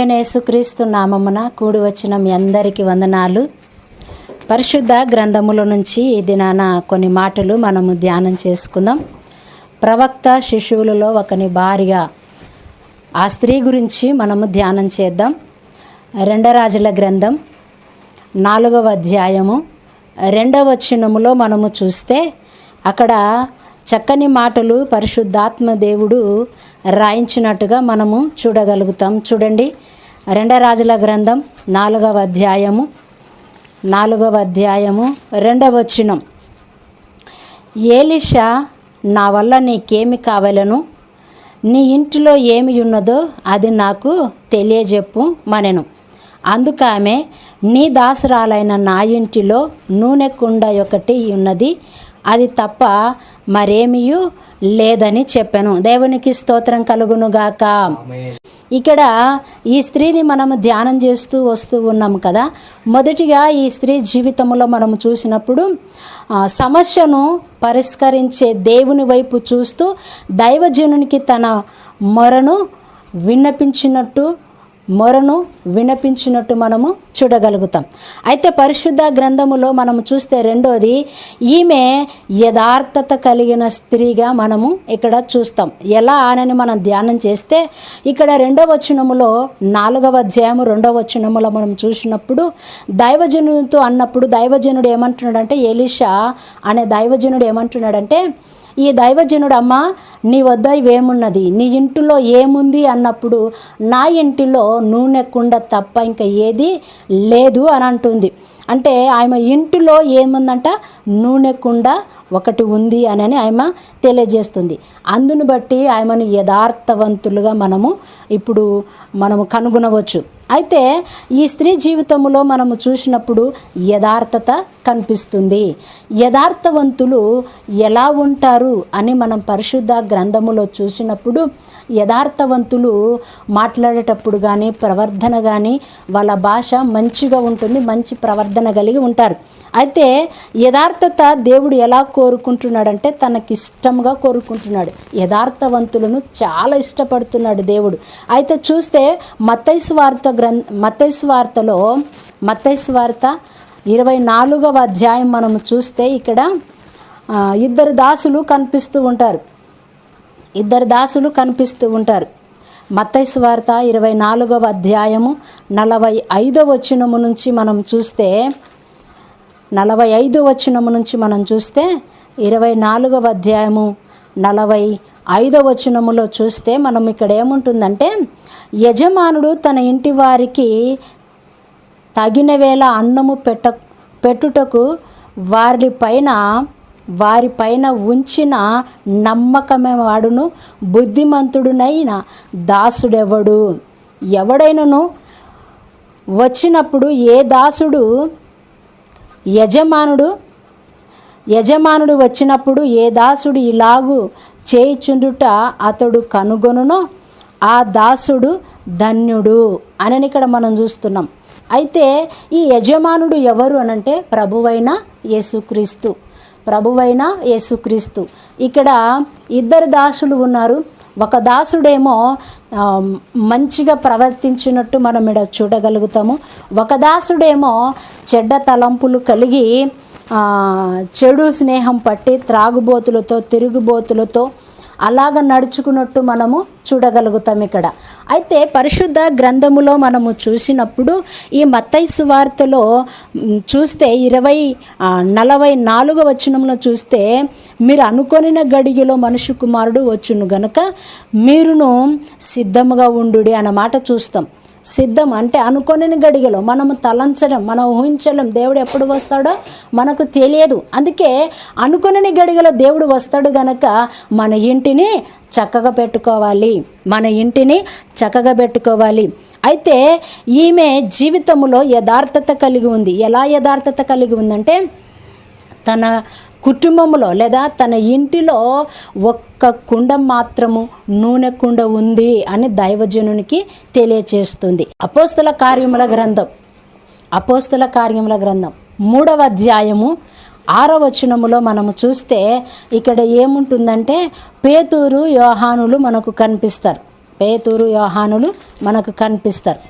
ప్రభువైన యేసుక్రీస్తు నామమున కూడి వచ్చిన మీ అందరికీ వందనాలు. పరిశుద్ధ గ్రంథముల నుంచి ఈ దినాన కొన్ని మాటలు మనము ధ్యానం చేసుకుందాం. ప్రవక్త శిశువులలో ఒకని భార్య, ఆ స్త్రీ గురించి మనము ధ్యానం చేద్దాం. 2 రాజుల గ్రంథం 4వ అధ్యాయము 2వ వచనములో మనము చూస్తే అక్కడ చక్కని మాటలు పరిశుద్ధాత్మ దేవుడు రాయించినట్టుగా మనము చూడగలుగుతాం. చూడండి, 2 రాజుల గ్రంథం 4వ అధ్యాయము 2వ వచనం. ఏలీషా, నా వల్ల నీకేమి కావాలను, నీ ఇంటిలో ఏమి ఉన్నదో అది నాకు తెలియజెప్పు మనెను. అందుకామె, నీ దాసురాలైన నా ఇంటిలో నూనె కుండ ఒకటి ఉన్నది, అది తప్ప మరేమీ లేదని చెప్పాను. దేవునికి స్తోత్రం కలుగునుగాక. ఇక్కడ ఈ స్త్రీని మనము ధ్యానం చేస్తూ వస్తూ ఉన్నాము కదా. మొదటిగా ఈ స్త్రీ జీవితంలో మనము చూసినప్పుడు సమస్యను పరిష్కరించే దేవుని వైపు చూస్తూ దైవజనునికి తన మొరను విన్నపించినట్టు మనము చూడగలుగుతాం. అయితే పరిశుద్ధ గ్రంథములో మనము చూస్తే రెండోది, ఈమె యథార్థత కలిగిన స్త్రీగా మనము ఇక్కడ చూస్తాం. ఎలా అని మనం ధ్యానం చేస్తే ఇక్కడ 2వ వచనములో 4వ అధ్యాయము 2వ వచనములో మనం చూసినప్పుడు దైవజనుడితో అన్నప్పుడు దైవజనుడు ఏమంటున్నాడంటే, ఎలీషా అనే దైవజనుడు ఏమంటున్నాడంటే, ఈ దైవజనుడు, అమ్మ నీ వద్ద ఇవేమున్నది, నీ ఇంటిలో ఏముంది అన్నప్పుడు, నా ఇంటిలో నూనె కుండ తప్ప ఇంకా ఏది లేదు అని అంటుంది. అంటే ఆమె ఇంటిలో ఏముందంట, నూనె కుండ ఒకటి ఉంది అని ఆమె తెలియజేస్తుంది. అందును బట్టి ఆమెను యథార్థవంతులుగా మనము కనుగొనవచ్చు. అయితే ఈ స్త్రీ జీవితంలో మనము చూసినప్పుడు యథార్థత కనిపిస్తుంది. యథార్థవంతులు ఎలా ఉంటారు అని మనం పరిశుద్ధ గ్రంథములో చూసినప్పుడు, యథార్థవంతులు మాట్లాడేటప్పుడు కానీ ప్రవర్తన కానీ వాళ్ళ భాష మంచిగా ఉంటుంది, మంచి ప్రవర్తన కలిగి ఉంటారు. అయితే యథార్థత దేవుడు ఎలా కోరుకుంటున్నాడంటే తనకిష్టంగా కోరుకుంటున్నాడు. యథార్థవంతులను చాలా ఇష్టపడుతున్నాడు దేవుడు. అయితే చూస్తే మత్తయి సువార్త 24వ అధ్యాయం మనము చూస్తే ఇక్కడ ఇద్దరు దాసులు కనిపిస్తూ ఉంటారు. మత్తయి సువార్త 24వ అధ్యాయము 45వ వచనము నుంచి మనం చూస్తే 45వ వచనము నుంచి మనం చూస్తే 24వ అధ్యాయము 45వ వచనములో చూస్తే మనం ఇక్కడ ఏముంటుందంటే, యజమానుడు తన ఇంటి వారికి తగిన వేళ అన్నము పెట్టుటకు వారిపైన ఉంచిన నమ్మకమే వాడును, బుద్ధిమంతుడునైన దాసుడెవడు. ఎవడైనను వచ్చినప్పుడు ఏ దాసుడు యజమానుడు వచ్చినప్పుడు ఏ దాసుడు ఇలాగు చేయుచుండుట అతడు కనుగొనునో ఆ దాసుడు ధన్యుడు అని ఇక్కడ మనం చూస్తున్నాం. అయితే ఈ యజమానుడు ఎవరు అనంటే ప్రభువైన యేసుక్రీస్తు. ఇక్కడ ఇద్దరు దాసులు ఉన్నారు. ఒక దాసుడేమో మంచిగా ప్రవర్తించినట్టు మనం ఇక్కడ చూడగలుగుతాము. ఒక దాసుడేమో చెడ్డ తలంపులు కలిగి చెడు స్నేహం పట్టి త్రాగుబోతులతో తిరుగుబోతులతో అలాగ నడుచుకున్నట్టు మనము చూడగలుగుతాం ఇక్కడ. అయితే పరిశుద్ధ గ్రంథములో మనము చూసినప్పుడు ఈ మత్తయి సువార్తలో చూస్తే 44వ వచనంలో చూస్తే, మీరు అనుకొనిన గడియలో మనుష్య కుమారుడు వచ్చును గనుక మీరును సిద్ధముగా ఉండుడి అన్న మాట చూస్తాం. సిద్ధం అంటే అనుకోని గడిగలో మనము తలంచడం, మనం ఊహించడం, దేవుడు ఎప్పుడు వస్తాడో మనకు తెలియదు. అందుకే అనుకోని గడిగలో దేవుడు వస్తాడు గనక మన ఇంటిని చక్కగా పెట్టుకోవాలి. అయితే ఈమె జీవితంలో యథార్థత కలిగి ఉంది. ఎలా యథార్థత కలిగి ఉందంటే, తన కుటుంబంలో లేదా తన ఇంటిలో ఒక్క కుండ మాత్రము నూనె కుండ ఉంది అని దైవజనునికి తెలియచేస్తుంది. అపోస్తల కార్యముల గ్రంథం 3వ అధ్యాయము 6వ వచనములో మనము చూస్తే ఇక్కడ ఏముంటుందంటే, పేతురు యోహానులు మనకు కనిపిస్తారు. పేతురు యోహానులు మనకు కనిపిస్తారు.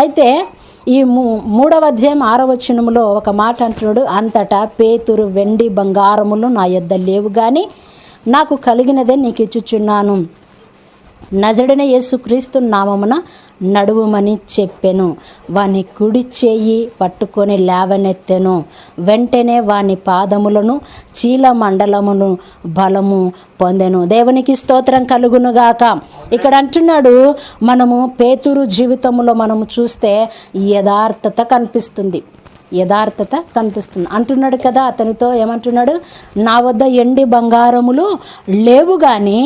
అయితే ఈ 3వ అధ్యాయం 6వ వచనంలో ఒక మాట అంటున్నాడు, అంతటా పేతురు వెండి బంగారములు నా యొద్ద లేవు కానీ నాకు కలిగినదే నీకు ఇచ్చుచున్నాను, నజరుడైన యేసుక్రీస్తు నామమున నడువుమని చెప్పెను. వాని కుడి చేయి పట్టుకొని లేవనెత్తెను. వెంటనే వాని పాదములను చీలమండలమును బలము పొందెను. దేవునికి స్తోత్రం కలుగునుగాక. ఇక్కడ అంటున్నాడు, మనము పేతురు జీవితంలో మనము చూస్తే యథార్థత కనిపిస్తుంది. అంటున్నాడు కదా, అతనితో ఏమంటున్నాడు, నా వద్ద ఎండి బంగారములు లేవు కానీ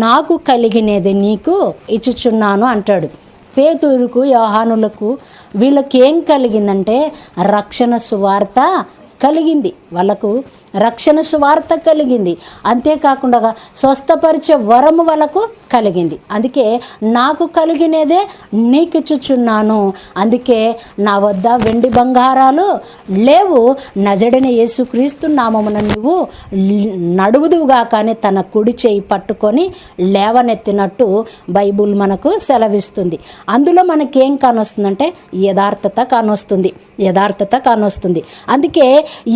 నాకు కలిగినది నీకు ఇచ్చుచున్నాను అంటాడు. పేతురుకు యోహానులకు వీళ్ళకి ఏం కలిగిందంటే రక్షణ సువార్త కలిగింది. వాళ్ళకు రక్షణ సువార్త కలిగింది. అంతేకాకుండా స్వస్థపరిచే వరము వాళ్ళకు కలిగింది. అందుకే నాకు కలిగినదే నీకిచ్చుచున్నాను, అందుకే నా వద్ద వెండి బంగారాలు లేవు, నజరుడైన యేసుక్రీస్తు నామమున నువ్వు నడువుదువుగా కానీ తన కుడి చేయి పట్టుకొని లేవనెత్తినట్టు బైబుల్ మనకు సెలవిస్తుంది. అందులో మనకేం కానొస్తుందంటే యథార్థత కానొస్తుంది. అందుకే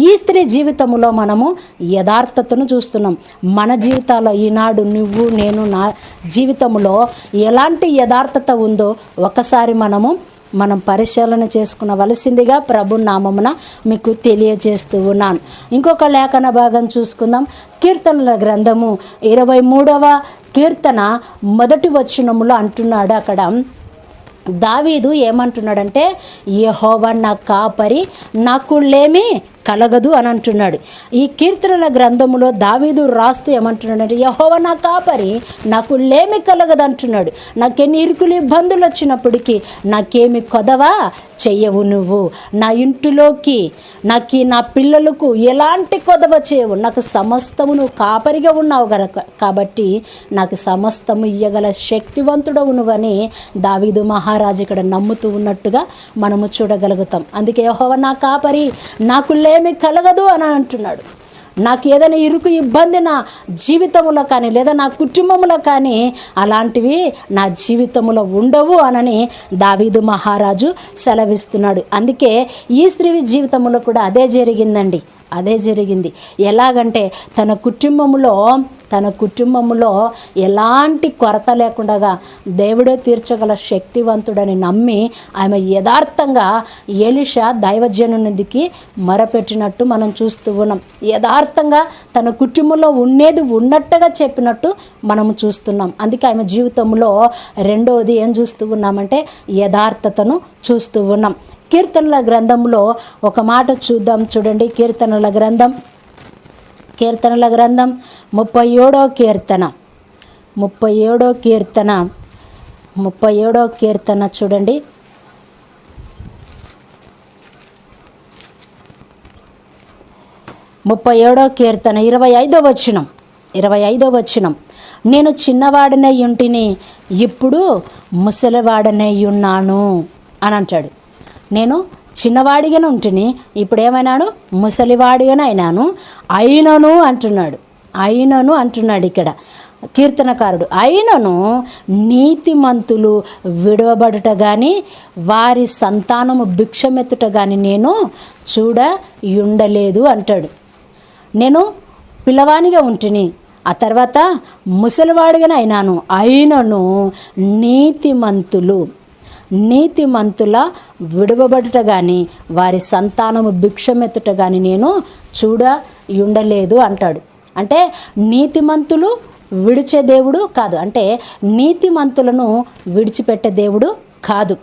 ఈ స్త్రీ జీవితంలో మనము యథార్థతను చూస్తున్నాం. మన జీవితాల్లో ఈనాడు నువ్వు నేను నా జీవితంలో ఎలాంటి యథార్థత ఉందో ఒకసారి మనం పరిశీలన చేసుకునవలసిందిగా ప్రభు నామమున మీకు తెలియజేస్తూ ఉన్నాను. ఇంకొక లేఖన భాగం చూసుకుందాం. కీర్తనల గ్రంథము 23వ కీర్తన 1వ వచనములో అంటున్నాడు. అక్కడ దావీదు ఏమంటున్నాడంటే, యెహోవా నా కాపరి, నాకు లేమి కలగదు అని అంటున్నాడు. ఈ కీర్తనల గ్రంథములో దావీదు రాస్తూ ఏమంటున్నాడంటే, యెహోవా నా కాపరి, నాకు లేమి కలగదు అంటున్నాడు. నాకెన్ని ఇరుకులు ఇబ్బందులు వచ్చినప్పటికీ నాకేమి కొదవా చెయ్యవు నువ్వు. నా ఇంటిలోకి నా పిల్లలకు ఎలాంటి కొదవ చేయవు. నాకు సమస్తము నువ్వు కాపరిగా ఉన్నావు కాబట్టి నాకు సమస్తము ఇయ్యగల శక్తివంతుడవు నువ్వని దావీదు మహారాజు ఇక్కడ నమ్ముతూ ఉన్నట్టుగా మనము చూడగలుగుతాం. అందుకే యెహోవా నా కాపరి, నాకు లేమి కలగదు అని అంటున్నాడు. నాకు ఏదైనా ఇరుకు ఇబ్బంది నా జీవితంలో కానీ లేదా నా కుటుంబంలో కానీ అలాంటివి నా జీవితంలో ఉండవు అనని దావీదు మహారాజు సెలవిస్తున్నాడు. అందుకే ఈ స్త్రీ జీవితంలో కూడా అదే జరిగింది. ఎలాగంటే తన కుటుంబంలో ఎలాంటి కొరత లేకుండా దేవుడే తీర్చగల శక్తివంతుడని నమ్మి ఆమె యథార్థంగా ఎలీషా దైవజనునికి మొరపెట్టినట్టు మనం చూస్తూ ఉన్నాం. యథార్థంగా తన కుటుంబంలో ఉన్నట్టుగా చెప్పినట్టు మనము చూస్తున్నాం. అందుకే ఆమె జీవితంలో రెండవది ఏం చూస్తూ ఉన్నామంటే యథార్థతను చూస్తూ ఉన్నాం. కీర్తనల గ్రంథంలో ఒక మాట చూద్దాం. చూడండి, కీర్తనల గ్రంథం 37వ కీర్తన చూడండి. 37వ కీర్తన 25వ వచనం, నేను చిన్నవాడినై ఉంటిని, ఇప్పుడు ముసలివాడనై ఉన్నాను అని అంటాడు. నేను చిన్నవాడిగానే ఉంటుని, ఇప్పుడు ఏమైనాను, ముసలివాడిగానే అయినను అంటున్నాడు ఇక్కడ కీర్తనకారుడు. అయినను నీతిమంతులు విడవబడుట కానీ వారి సంతానము భిక్షమెత్తుట కానీ నేను చూడయుండలేదు అంటాడు. నేను పిల్లవానిగా ఉంటుని, ఆ తర్వాత ముసలివాడిగానే అయినను నీతిమంతుల విడవబడుట కానీ వారి సంతానము భిక్షమెత్తుట కానీ నేను చూడయుండలేదు అంటాడు. అంటే నీతిమంతులు విడిచే దేవుడు కాదు, అంటే నీతిమంతులను విడిచిపెట్టే దేవుడు కాదు.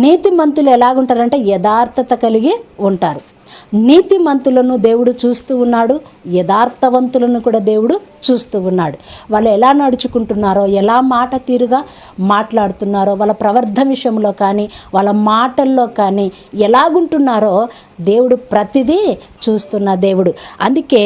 నీతిమంతులు ఎలాగుంటారంటే యథార్థత కలిగి ఉంటారు. నీతిమంతులను దేవుడు చూస్తూ ఉన్నాడు, యథార్థవంతులను కూడా దేవుడు చూస్తూ ఉన్నాడు. వాళ్ళు ఎలా నడుచుకుంటున్నారో, ఎలా మాట తీరుగా మాట్లాడుతున్నారో, వాళ్ళ ప్రవర్ధన విషయంలో కానీ వాళ్ళ మాటల్లో కానీ ఎలాగుంటున్నారో దేవుడు ప్రతిదీ చూస్తున్న దేవుడు. అందుకే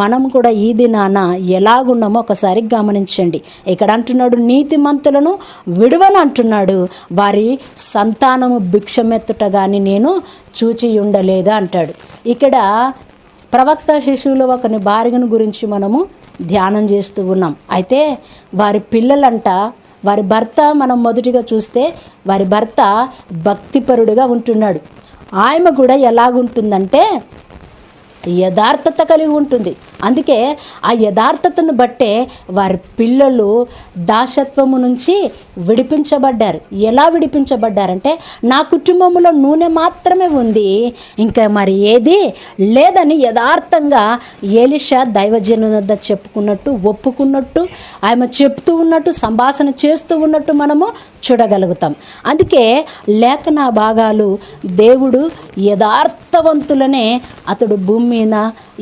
మనం కూడా ఈ దినాన ఎలాగున్నామో ఒకసారి గమనించండి. ఇక్కడ అంటున్నాడు నీతిమంతులను విడువను అంటున్నాడు, వారి సంతానము భిక్షమెత్తుట కానీ నేను చూచి ఉండలేదా అంటాడు. ఇక్కడ ప్రవక్త శిశువుల ఒకని భార్యను గురించి మనము ధ్యానం చేస్తూ ఉన్నాం. అయితే వారి పిల్లలంట వారి భర్త మనం మొదటిగా చూస్తే వారి భర్త భక్తిపరుడుగా ఉంటున్నాడు. ఆమె కూడా ఎలాగుంటుందంటే యథార్థత కలిగి ఉంటుంది. అందుకే ఆ యథార్థతను బట్టే వారి పిల్లలు దాసత్వము నుంచి విడిపించబడ్డారు. ఎలా విడిపించబడ్డారంటే, నా కుటుంబంలో నూనె మాత్రమే ఉంది, ఇంకా మరి ఏది లేదని యథార్థంగా ఎలీషా దైవజనుని వద్ద చెప్పుకున్నట్టు, ఒప్పుకున్నట్టు, ఆమె చెప్తూ ఉన్నట్టు, సంభాషణ చేస్తూ ఉన్నట్టు మనము చూడగలుగుతాం. అందుకే లేఖన భాగాలు దేవుడు యథార్థవంతులనే అతడు భూమి మీద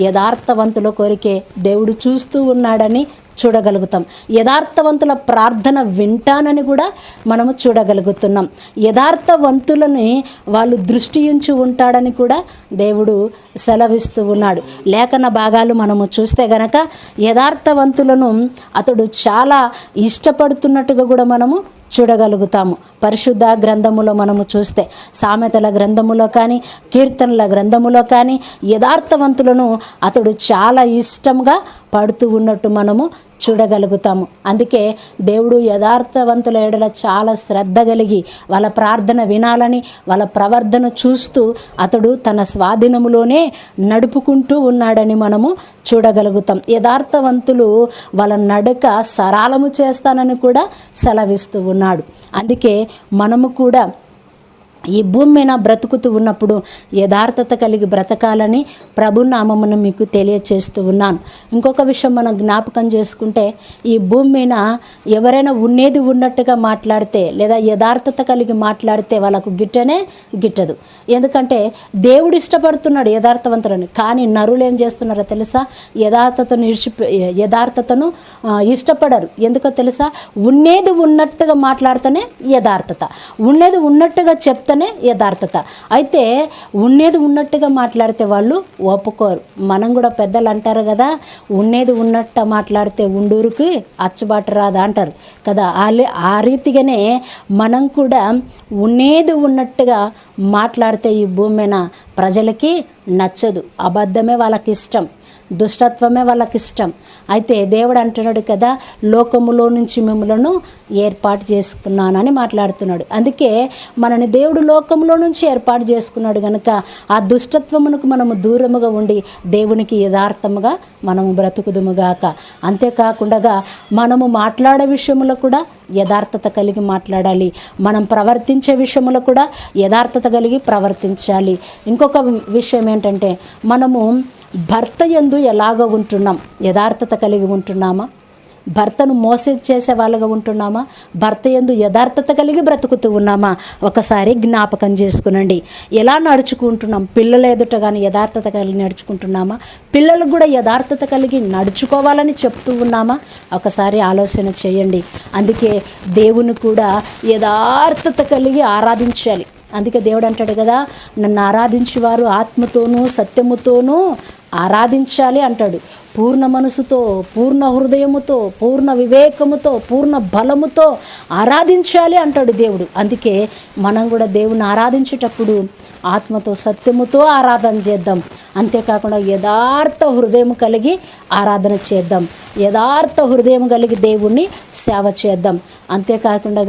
యథార్థవంతుల కోరికే దేవుడు చూస్తూ ఉన్నాడని చూడగలుగుతాం. యథార్థవంతుల ప్రార్థన వింటానని కూడా మనము చూడగలుగుతున్నాం. యథార్థవంతులని వాళ్ళు దృష్టి ఉంచి ఉంటాడని కూడా దేవుడు సెలవిస్తూ ఉన్నాడు. లేఖన భాగాలు మనము చూస్తే గనక యథార్థవంతులను అతడు చాలా ఇష్టపడుతున్నట్టుగా కూడా మనము చూడగలుగుతాము. పరిశుద్ధ గ్రంథములో మనము చూస్తే సామెతల గ్రంథములో కానీ, కీర్తనల గ్రంథములో కానీ యథార్థవంతులను అతడు చాలా ఇష్టంగా పడుతూ ఉన్నట్టు మనము చూడగలుగుతాము. అందుకే దేవుడు యథార్థవంతుల ఎడల చాలా శ్రద్ధ కలిగి వాళ్ళ ప్రార్థన వినాలని, వాళ్ళ ప్రవర్తన చూస్తూ అతడు తన స్వాధీనములోనే నడుపుకుంటూ ఉన్నాడని మనము చూడగలుగుతాం. యథార్థవంతులు వాళ్ళ నడక సరళము చేస్తానని కూడా సెలవిస్తూ ఉన్నాడు. అందుకే మనము కూడా ఈ భూమి మీద బ్రతుకుతూ ఉన్నప్పుడు యథార్థత కలిగి బ్రతకాలని ప్రభునామమును మీకు తెలియచేస్తూ ఉన్నాను. ఇంకొక విషయం మనం జ్ఞాపకం చేసుకుంటే, ఈ భూమి మీద ఎవరైనా ఉన్నేది ఉన్నట్టుగా మాట్లాడితే లేదా యథార్థత కలిగి మాట్లాడితే వాళ్ళకు గిట్టదు. ఎందుకంటే దేవుడు ఇష్టపడుతున్నాడు యథార్థవంతులని. కానీ నరులు ఏం చేస్తున్నారో తెలుసా? యథార్థతను ఇష్టపడరు. ఎందుకో తెలుసా? ఉన్నేది ఉన్నట్టుగా మాట్లాడితేనే యథార్థత, ఉన్నది ఉన్నట్టుగా చెప్తేనే యథార్థత. అయితే ఉన్నది ఉన్నట్టుగా మాట్లాడితే వాళ్ళు ఒప్పుకోరు. మనం కూడా పెద్దలు అంటారు కదా, ఉన్నది ఉన్నట్టు మాట్లాడితే ఉండూరుకి అచ్చుబాటు రాదా అంటారు కదా. ఆ రీతిగానే మనం కూడా ఉన్నది ఉన్నట్టుగా మాట్లాడితే ఈ భూమి మీద ప్రజలకి నచ్చదు. అబద్ధమే వాళ్ళకి ఇష్టం, దుష్టత్వమే వాళ్ళకి ఇష్టం. అయితే దేవుడు అంటున్నాడు కదా, లోకములో నుంచి మిమ్మలను ఏర్పాటు చేసుకున్నానని మాట్లాడుతున్నాడు. అందుకే మనని దేవుడు లోకంలో నుంచి ఏర్పాటు చేసుకున్నాడు కనుక ఆ దుష్టత్వమునకు మనము దూరముగా ఉండి దేవునికి యథార్థముగా మనము బ్రతుకుదుముగాక. అంతేకాకుండా మనము మాట్లాడే విషయంలో కూడా యథార్థత కలిగి మాట్లాడాలి. మనం ప్రవర్తించే విషయంలో కూడా యథార్థత కలిగి ప్రవర్తించాలి. ఇంకొక విషయం ఏంటంటే, మనము భర్త యందు ఎలాగ ఉంటున్నాం? యథార్థత కలిగి ఉంటున్నామా? భర్తను మోసం చేసే వాళ్ళగా ఉంటున్నామా? భర్త యందు యథార్థత కలిగి బ్రతుకుతూ ఉన్నామా? ఒకసారి జ్ఞాపకం చేసుకునండి. ఎలా నడుచుకుంటున్నాం? పిల్లల ఎదుట కానీ యథార్థత కలిగి నడుచుకుంటున్నామా? పిల్లలకు కూడా యథార్థత కలిగి నడుచుకోవాలని చెప్తూ ఉన్నామా? ఒకసారి ఆలోచన చేయండి. అందుకే దేవుని కూడా యథార్థత కలిగి ఆరాధించాలి. అందుకే దేవుడు అంటాడు కదా, నన్ను ఆరాధించేవారు ఆత్మతోనూ సత్యముతోనూ ఆరాధించాలి అంటాడు. పూర్ణ మనసుతో, పూర్ణ హృదయముతో, పూర్ణ వివేకముతో, పూర్ణ బలముతో ఆరాధించాలి అంటాడు దేవుడు. అందుకే మనం కూడా దేవుని ఆరాధించేటప్పుడు ఆత్మతో సత్యముతో ఆరాధన చేద్దాం. అంతేకాకుండా యథార్థ హృదయం కలిగి ఆరాధన చేద్దాం. యథార్థ హృదయం కలిగి దేవుణ్ణి సేవ చేద్దాం. అంతేకాకుండా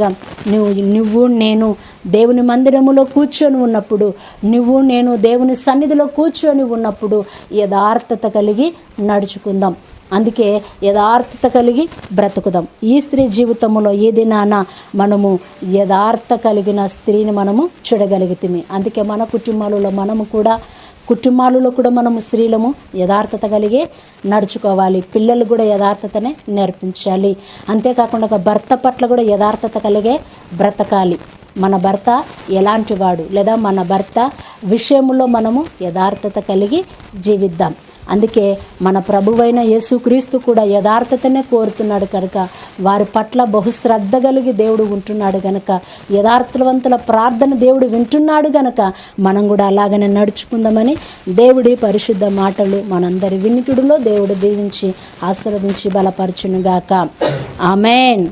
నువ్వు నేను దేవుని మందిరములో కూర్చొని ఉన్నప్పుడు, నువ్వు నేను దేవుని సన్నిధిలో కూర్చొని ఉన్నప్పుడు యథార్థత కలిగి నడుచుకుందాం. అందుకే యథార్థత కలిగి బ్రతుకుదాం. ఈ స్త్రీ జీవితంలో ఏ దినాన మనము యథార్థ కలిగిన స్త్రీని మనము చూడగలిగితే, అందుకే మన కుటుంబాలలో కూడా మనము స్త్రీలము యథార్థత కలిగే నడుచుకోవాలి. పిల్లలు కూడా యథార్థతనే నేర్పించాలి. అంతేకాకుండా భర్త పట్ల కూడా యథార్థత కలిగే బ్రతకాలి. మన భర్త ఎలాంటి వాడు లేదా మన భర్త విషయంలో మనము యథార్థత కలిగి జీవిద్దాం. అందుకే మన ప్రభువైన యేసుక్రీస్తు కూడా యథార్థతనే కోరుతున్నాడు కనుక వారి పట్ల బహుశ్రద్ధ కలిగి దేవుడు ఉంటున్నాడు కనుక, యథార్థవంతుల ప్రార్థన దేవుడు వింటున్నాడు కనుక మనం కూడా అలాగనే నడుచుకుందామని దేవుడి పరిశుద్ధ మాటలు మనందరి వినికిడిలో దేవుడు దీవించి ఆశీర్వదించి బలపరచునుగాక. ఆమేన్.